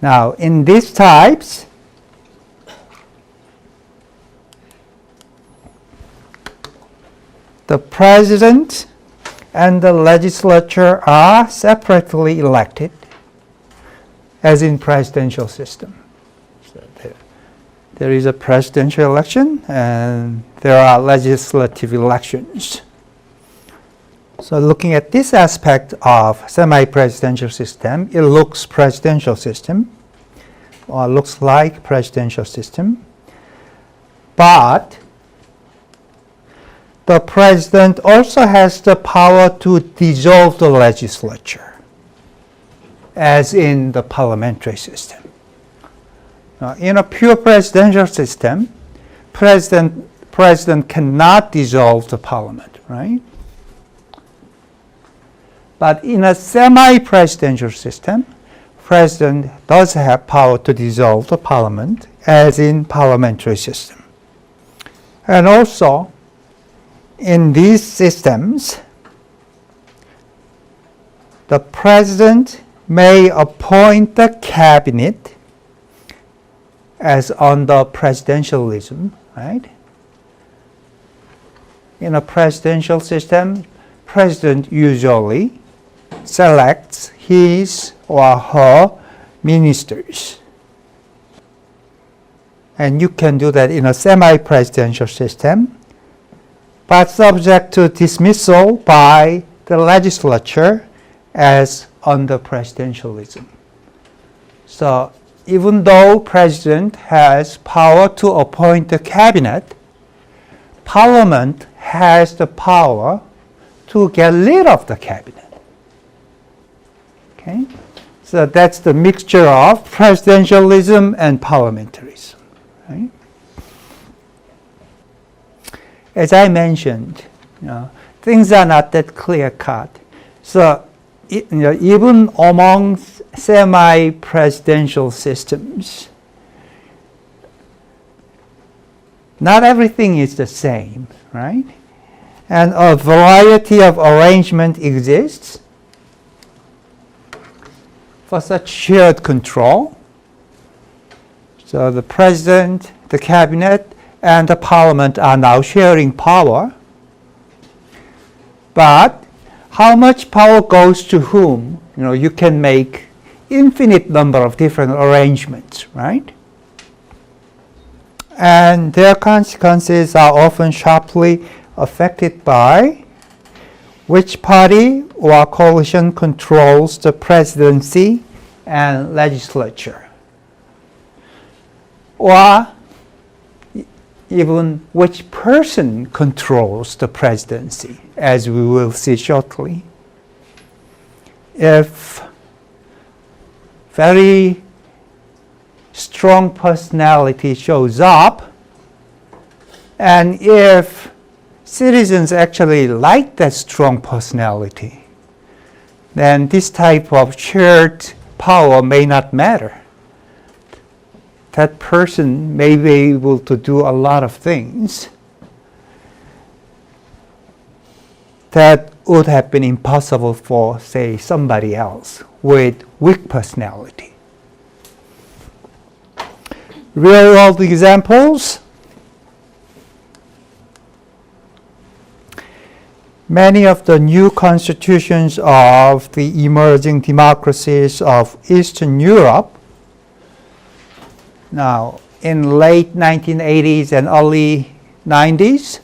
Now, in these types, the president and the legislature are separately elected, as in presidential system. So there is a presidential election and there are legislative elections. So looking at this aspect of semi-presidential system, it looks presidential system, or looks like presidential system, but the president also has the power to dissolve the legislature, as in the parliamentary system. Now, in a pure presidential system, president cannot dissolve the parliament, right? But in a semi-presidential system, president does have power to dissolve the parliament, as in parliamentary system. And also, in these systems, the president may appoint the cabinet, as under presidentialism, right? In a presidential system, president usually selects his or her ministers. And you can do that in a semi-presidential system, but subject to dismissal by the legislature, as under presidentialism. So even though president has power to appoint the cabinet, parliament has the power to get rid of the cabinet. Okay? So that's the mixture of presidentialism and parliamentarism. Right? As I mentioned, things are not that clear-cut. So even among semi-presidential systems, not everything is the same, right? And a variety of arrangement exists for such shared control. So the president, the cabinet, and the parliament are now sharing power. But how much power goes to whom? You can make infinite number of different arrangements, right? And their consequences are often sharply affected by which party or coalition controls the presidency and legislature, or even which person controls the presidency, as we will see shortly. If very strong personality shows up, and if citizens actually like that strong personality, then this type of shared power may not matter. That person may be able to do a lot of things that would have been impossible for, say, somebody else with weak personality. Real-world examples. Many of the new constitutions of the emerging democracies of Eastern Europe, now in late 1980s and early 90s,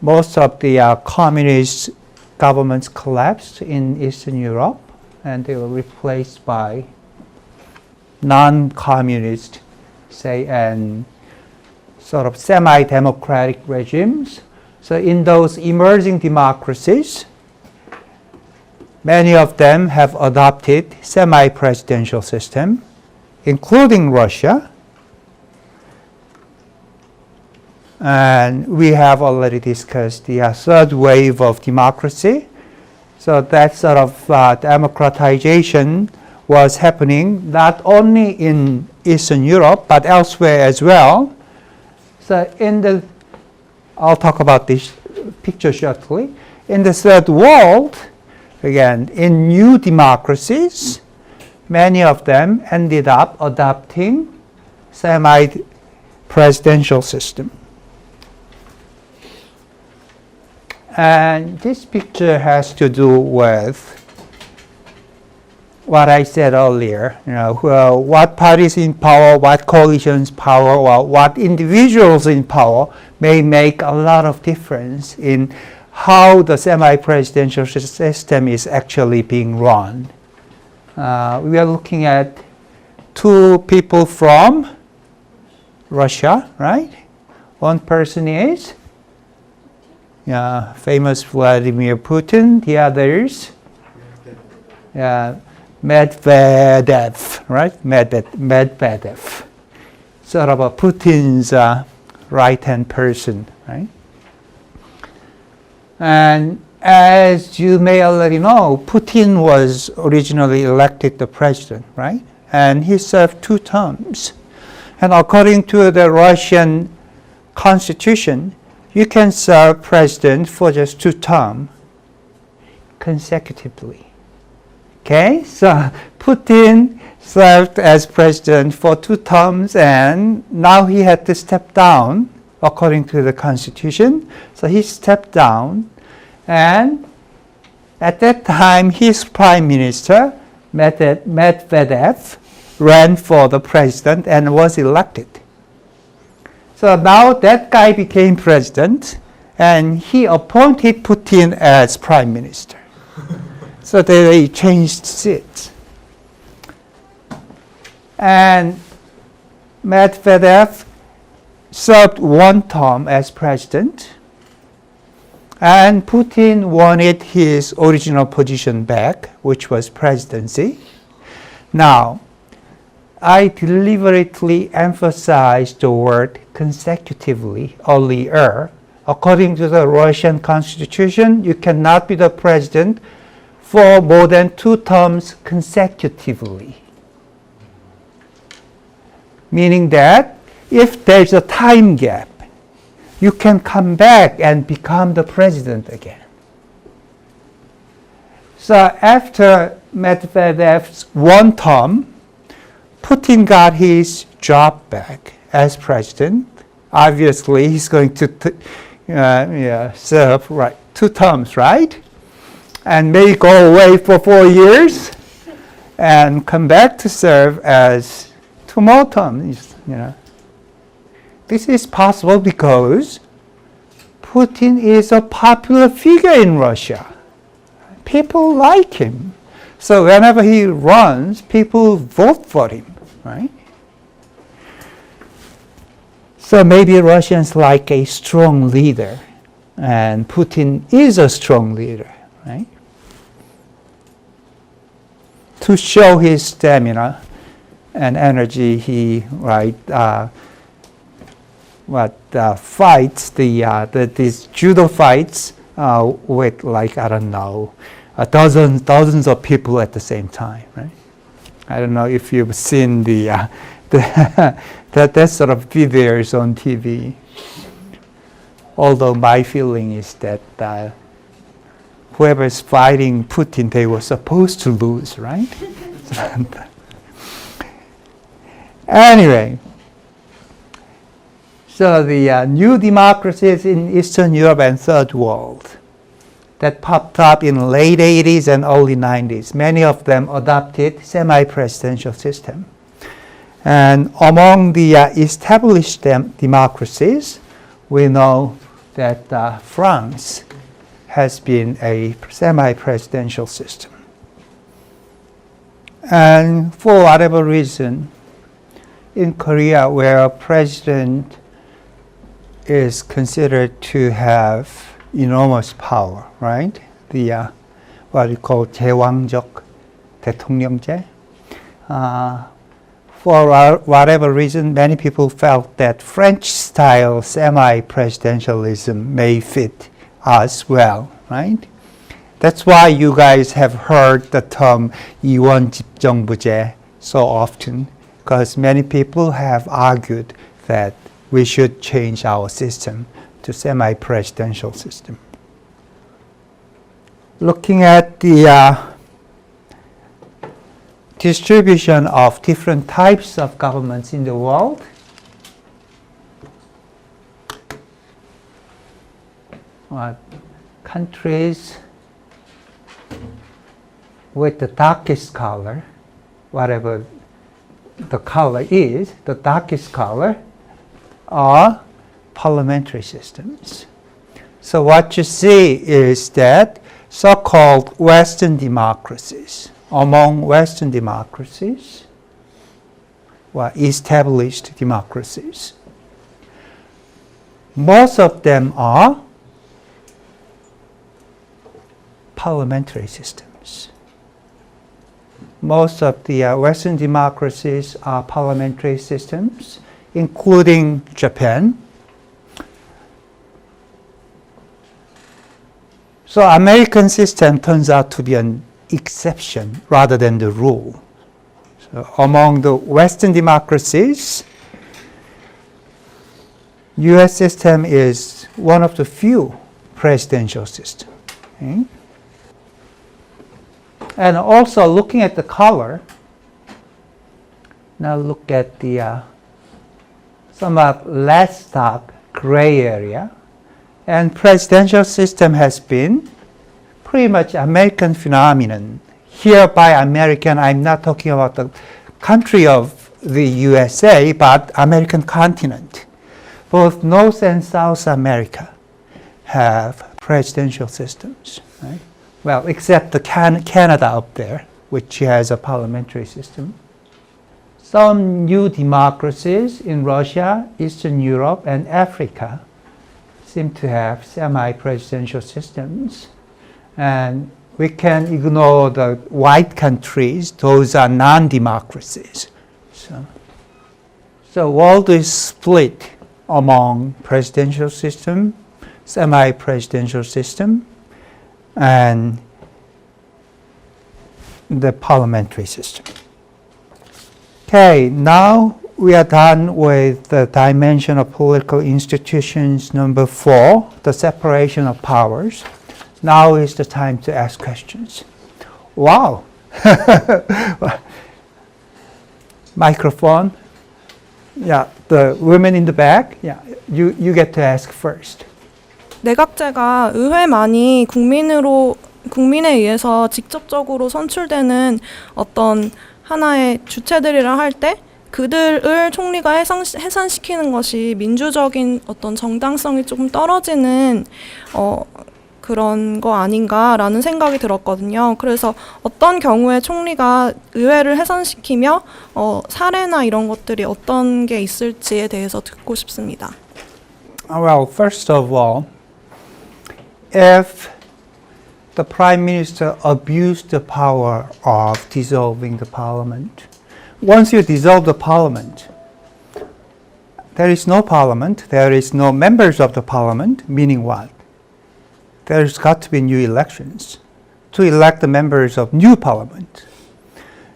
most of the communist governments collapsed in Eastern Europe, and they were replaced by non-communist, say, and sort of semi-democratic regimes. So in those emerging democracies, many of them have adopted semi-presidential system, including Russia. And we have already discussed the third wave of democracy. So that sort of democratization was happening not only in Eastern Europe, but elsewhere as well. So I'll talk about this picture shortly. In the third world, again, in new democracies, many of them ended up adopting semi-presidential system. And this picture has to do with what I said earlier, what parties in power, what coalitions power, or what individuals in power may make a lot of difference in how the semi-presidential system is actually being run. We are looking at two people from Russia, right? One person is famous Vladimir Putin. The others, Medvedev, right? Medvedev, sort of a Putin's right-hand person, right? And as you may already know, Putin was originally elected the president, right? And he served 2 terms. And according to the Russian constitution, you can serve president for just 2 terms consecutively. Okay, so Putin served as president for 2 terms, and now he had to step down according to the constitution. So he stepped down, and at that time his prime minister, Medvedev, ran for the president and was elected. So now that guy became president, and he appointed Putin as prime minister. So they changed seats. And Medvedev served 1 term as president, and Putin wanted his original position back, which was presidency. Now, I deliberately emphasized the word consecutively earlier. According to the Russian constitution, you cannot be the president for more than 2 terms consecutively. Meaning that if there's a time gap, you can come back and become the president again. So after Medvedev's 1 term, Putin got his job back as president. Obviously, he's going to serve 2 terms, right? And may go away for 4 years and come back to serve as 2 more terms. This is possible because Putin is a popular figure in Russia. People like him. So whenever he runs, people vote for him, right? So maybe Russians like a strong leader, and Putin is a strong leader, right? To show his stamina and energy, he fights these judo fights with dozens of people at the same time, right? I don't know if you've seen that sort of videos on TV. Although my feeling is that whoever's fighting Putin, they were supposed to lose, right? Anyway, so the new democracies in Eastern Europe and Third World that popped up in late 80s and early 90s, many of them adopted semi-presidential system. And among the established democracies, we know that France has been a semi-presidential system. And for whatever reason, in Korea, where a president is considered to have enormous power, right? The what we call 제왕적 대통령제. For whatever reason, many people felt that French-style semi-presidentialism may fit us well, right? That's why you guys have heard the term 이원집정부제 so often, because many people have argued that we should change our system to semi-presidential system. Looking at the distribution of different types of governments in the world. Countries with the darkest color, whatever the color is, the darkest color, are parliamentary systems. So what you see is that so-called Western democracies, among Western democracies, or established democracies, most of them are parliamentary systems. Most of the Western democracies are parliamentary systems, including Japan. So American system turns out to be an exception rather than the rule. So among the Western democracies, US system is one of the few presidential systems. Okay? And also looking at the color, now look at the somewhat less dark gray area. And presidential system has been pretty much American phenomenon. Here by American, I'm not talking about the country of the USA, but American continent. Both North and South America have presidential systems. Right? Well, except the Canada up there, which has a parliamentary system. Some new democracies in Russia, Eastern Europe, and Africa seem to have semi-presidential systems. And we can ignore the white countries. Those are non-democracies. So world is split among presidential system, semi-presidential system, and the parliamentary system. Okay, now we are done with the dimension of political institutions number 4, the separation of powers. Now is the time to ask questions. Wow! Microphone. Yeah, the women in the back. Yeah, you get to ask first. 내각제가 의회만이 국민에 의해서 직접적으로 선출되는 어떤 하나의 주체들이라 할 때 그들을 총리가 해산시키는 것이 민주적인 어떤 정당성이 조금 떨어지는 그런 거 아닌가라는 생각이 들었거든요. 그래서 어떤 경우에 총리가 의회를 해산시키며 사례나 이런 것들이 어떤 게 있을지에 대해서 듣고 싶습니다. Well, first of all, if the Prime Minister abused the power of dissolving the Parliament, once you dissolve the Parliament, there is no Parliament, there is no members of the Parliament, meaning what? There's got to be new elections to elect the members of new Parliament.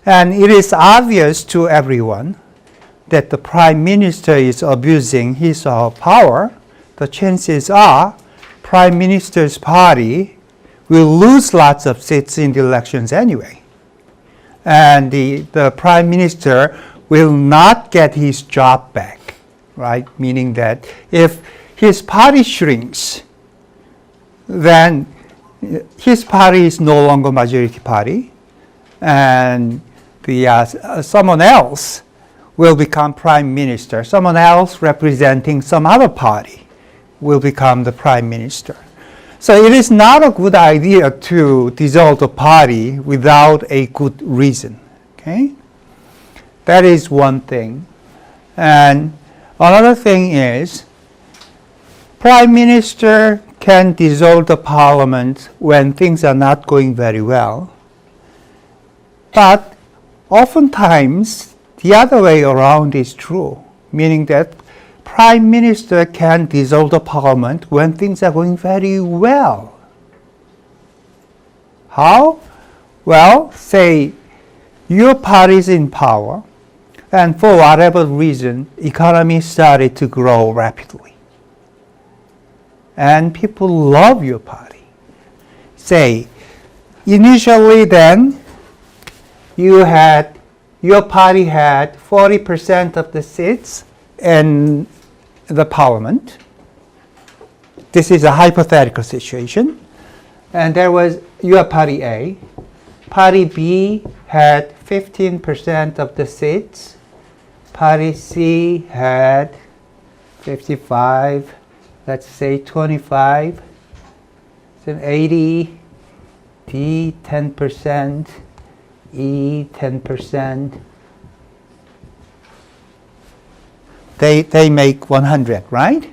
And it is obvious to everyone that the Prime Minister is abusing his or her power. The chances are Prime Minister's party will lose lots of seats in the elections anyway. And the Prime Minister will not get his job back, right? Meaning that if his party shrinks, then his party is no longer majority party, and someone else will become Prime Minister. Someone else representing some other party will become the Prime Minister. So it is not a good idea to dissolve the party without a good reason. Okay? That is one thing. And another thing is, Prime Minister can dissolve the Parliament when things are not going very well. But oftentimes, the other way around is true, meaning that Prime Minister can dissolve the Parliament when things are going very well. How? Well, say your party is in power, and for whatever reason, economy started to grow rapidly. And people love your party. Say, initially then, you had your party had 40% of the seats in the parliament. This is a hypothetical situation. And there was your party A. Party B had 15% of the seats. Party C had 55, let's say 25, then 80, D 10%, E 10%. They make 100, right?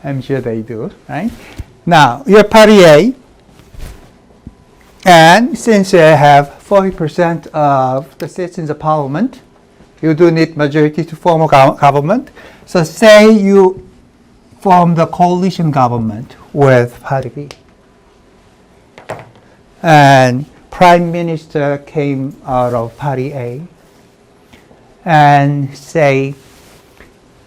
I'm sure they do, right? Now, you're party A, and since you have 40% of the seats in the parliament, you do need majority to form a government. So say you form the coalition government with party B. And prime minister came out of party A. And say,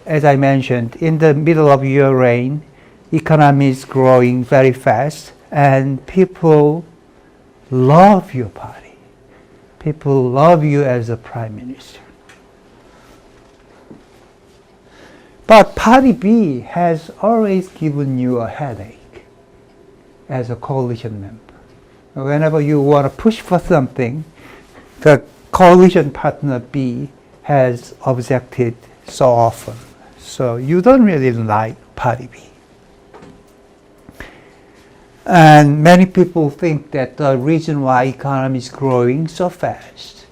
as I mentioned, in the middle of your reign, economy is growing very fast, and people love your party. People love you as a prime minister. But party B has always given you a headache as a coalition member. Whenever you want to push for something, the coalition partner B has objected so often. So you don't really like party B. And many people think that the reason why economy is growing so fast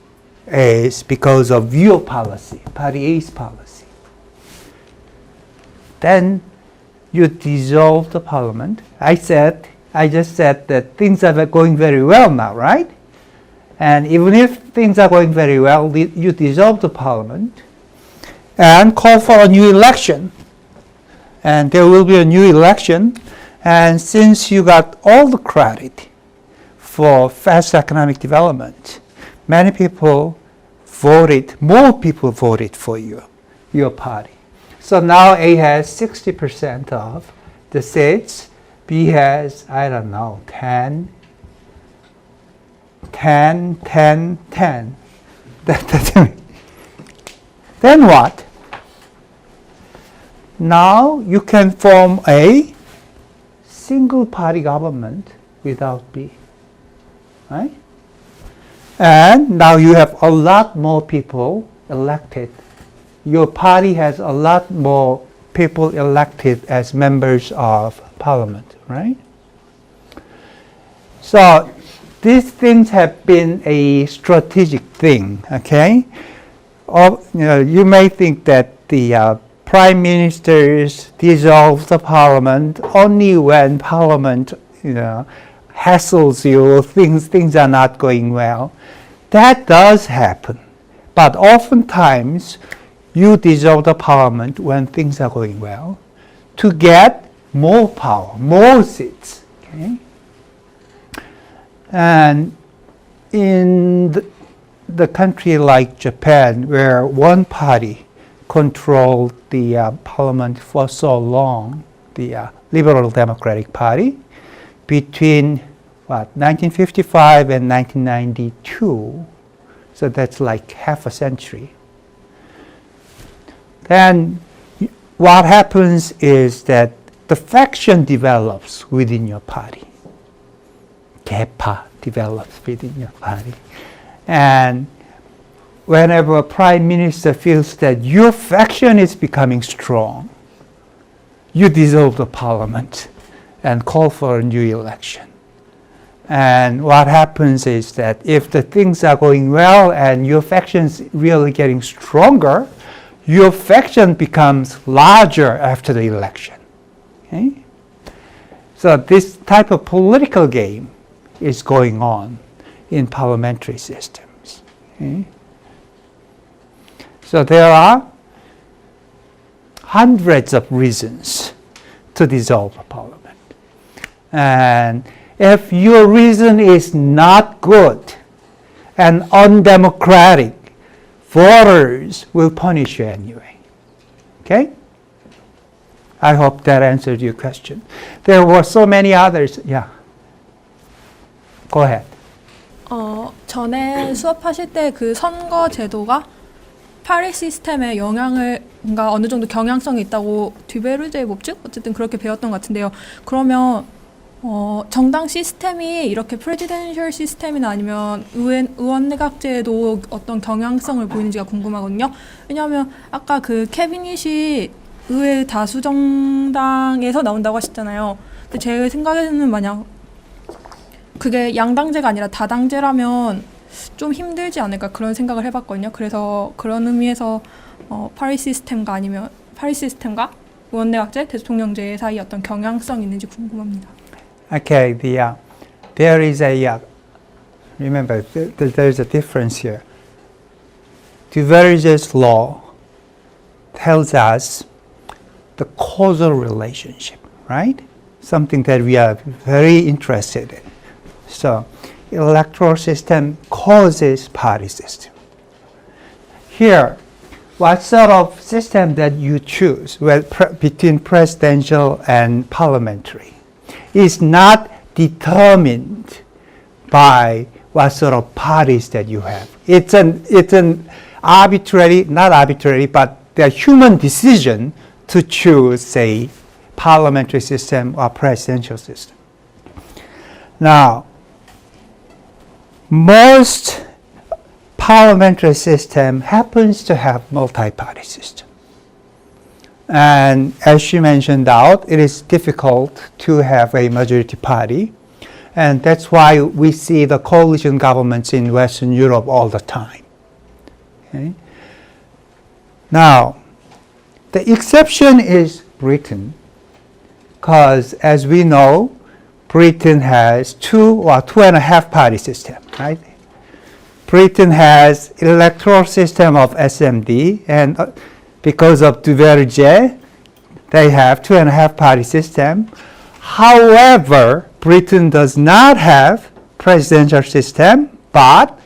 is because of your policy, party A's policy. Then you dissolve the parliament. I just said that things are going very well now, right? And even if things are going very well, you dissolve the parliament and call for a new election. And there will be a new election. And since you got all the credit for fast economic development, many people voted, more people voted for you, your party. So now A has 60% of the seats. B has, I don't know, 10. Then what? Now you can form a single party government without B, right? And now you have a lot more people elected. Your party has a lot more people elected as members of parliament, right? So these things have been a strategic thing, okay? You may think that the prime ministers dissolve the parliament only when parliament, hassles you, things are not going well. That does happen. But oftentimes, you dissolve the parliament when things are going well to get more power, more seats. Okay? And in the country like Japan, where one party controlled the parliament for so long, the Liberal Democratic Party, between 1955 and 1992, so that's like half a century. Then what happens is that the faction develops within your party. Gepa develops within your party. And whenever a prime minister feels that your faction is becoming strong, you dissolve the parliament and call for a new election. And what happens is that if the things are going well and your faction is really getting stronger, your faction becomes larger after the election. Okay? So this type of political game is going on in parliamentary systems. Okay? So there are hundreds of reasons to dissolve a parliament. And if your reason is not good and undemocratic, voters will punish you anyway. Okay? I hope that answered your question. There were so many others. Yeah. Go ahead. 전에 수업하실 때 그 선거 제도가 파리 시스템에 영향을, 뭔가 어느 정도 경향성이 있다고 듀베르제의 법칙? 어쨌든 그렇게 배웠던 것 같은데요. 그러면 정당 시스템이 이렇게 프레지덴셜 시스템이나 아니면 의원 내각제에도 어떤 경향성을 보이는지가 궁금하거든요. 왜냐하면 아까 그 캐비닛이 의회 다수 정당에서 나온다고 하셨잖아요. 근데 제 생각에는 만약 그게 양당제가 아니라 다당제라면 좀 힘들지 않을까 그런 생각을 해봤거든요. 그래서 그런 의미에서 파리 시스템과 의원 내각제, 대통령제 사이 어떤 경향성이 있는지 궁금합니다. Okay, there is remember, there is a difference here. Divergence law tells us the causal relationship, right? Something that we are very interested in. So, electoral system causes party system. Here, what sort of system that you choose between presidential and parliamentary is not determined by what sort of parties that you have. It's an arbitrary, not arbitrary, but the human decision to choose, say, parliamentary system or presidential system. Now, most parliamentary system happens to have multi-party system. And as she mentioned out, it is difficult to have a majority party. And that's why we see the coalition governments in Western Europe all the time. Okay? Now, the exception is Britain, because as we know, Britain has 2 or 2.5 party system, right? Britain has electoral system of SMD, and because of Duverger, they have 2.5 party system. However, Britain does not have presidential system, but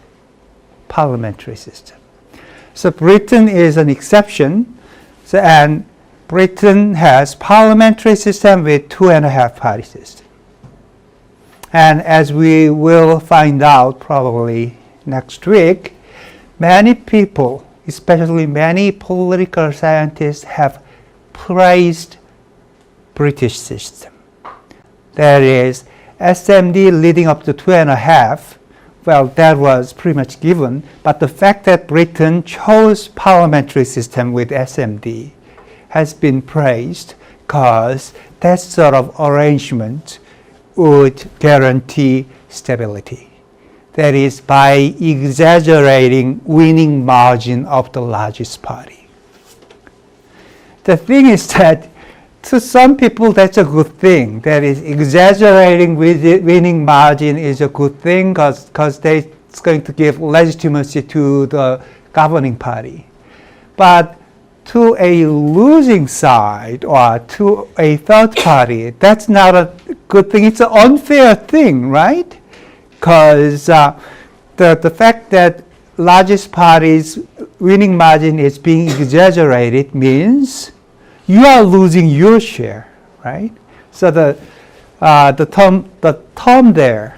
parliamentary system. So Britain is an exception, and Britain has parliamentary system with 2.5 party system. And as we will find out probably next week, many people, especially many political scientists, have praised British system. That is, SMD leading up to 2.5, well, that was pretty much given, but the fact that Britain chose parliamentary system with SMD has been praised because that sort of arrangement would guarantee stability. That is, by exaggerating winning margin of the largest party. The thing is that to some people that's a good thing. That is, exaggerating winning margin is a good thing because it's going to give legitimacy to the governing party. But to a losing side or to a third party, that's not a good thing. It's an unfair thing, right? Because the fact that largest party's winning margin is being exaggerated means you are losing your share, right? So the term there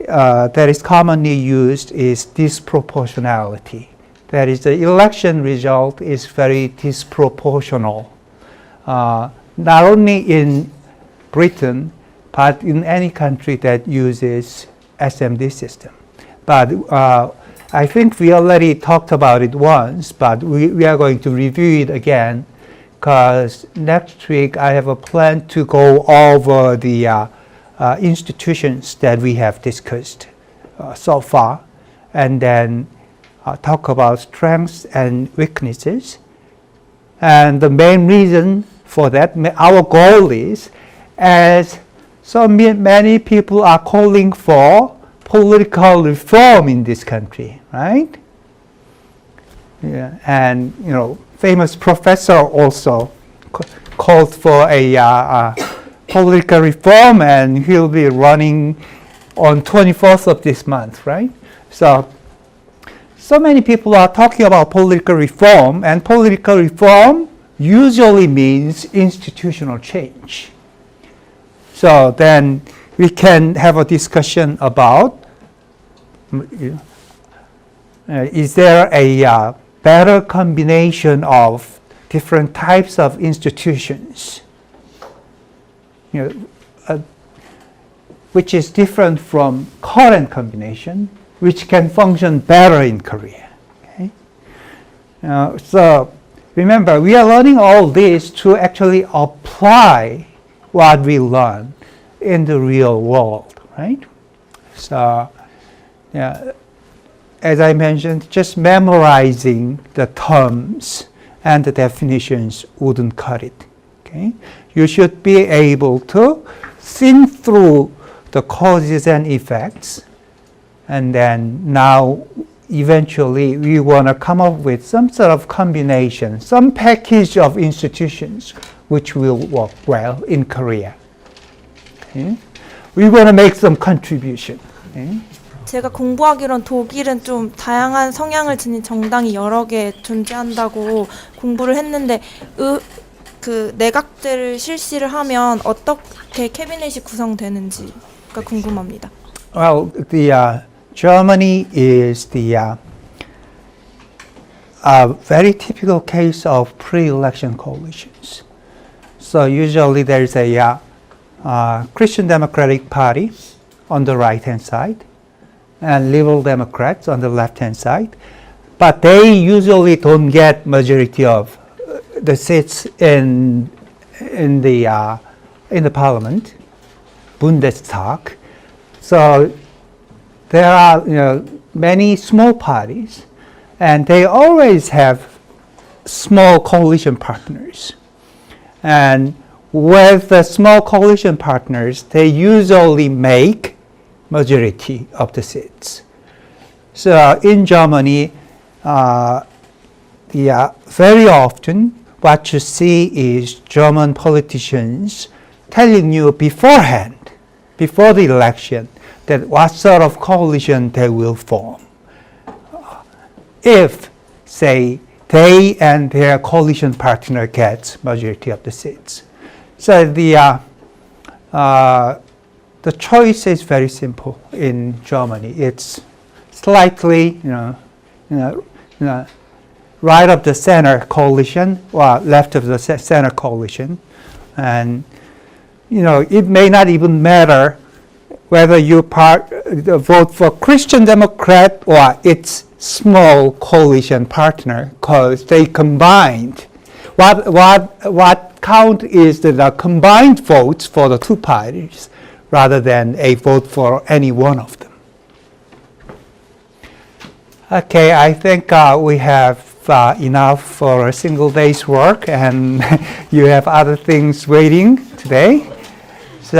that is commonly used is disproportionality. That is, the election result is very disproportional, not only in Britain, but in any country that uses SMD system. But I think we already talked about it once, but we are going to review it again, because next week I have a plan to go over the institutions that we have discussed so far, and then talk about strengths and weaknesses. And the main reason for that, our goal is, as so many people are calling for political reform in this country, right? Yeah, and famous professor also called for a political reform, and he'll be running on 24th of this month, right? So many people are talking about political reform, and political reform usually means institutional change. So then we can have a discussion about is there a better combination of different types of institutions, which is different from current combination, which can function better in Korea. Okay? So remember, we are learning all this to actually apply what we learn in the real world, right? So, as I mentioned, just memorizing the terms and the definitions wouldn't cut it. Okay? You should be able to think through the causes and effects, and then now eventually we want to come up with some sort of combination, some package of institutions which will work well in Korea. Okay? We want to make some contribution. Okay? 제가 공부하기론 독일은 좀 다양한 성향을 지닌 정당이 여러 개 존재한다고 공부를 했는데 그 내각제를 실시를 하면 어떻게 캐비넷이 구성되는지가 궁금합니다. Well, Germany is the very typical case of pre-election coalitions. So usually there's a Christian Democratic Party on the right-hand side and Liberal Democrats on the left-hand side, but they usually don't get majority of the seats in the parliament, Bundestag. So there are many small parties, and they always have small coalition partners. And with the small coalition partners, they usually make majority of the seats. So in Germany, very often what you see is German politicians telling you beforehand, before the election, that what sort of coalition they will form. If, say, they and their coalition partner gets majority of the seats. So the choice is very simple in Germany. It's slightly, right of the center coalition or left of the center coalition, and it may not even matter whether you vote for Christian Democrat or its small coalition partner, because they combined. What count is the combined votes for the two parties, rather than a vote for any one of them. Okay, I think we have enough for a single day's work, and you have other things waiting today. So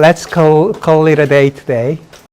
let's call it a day today.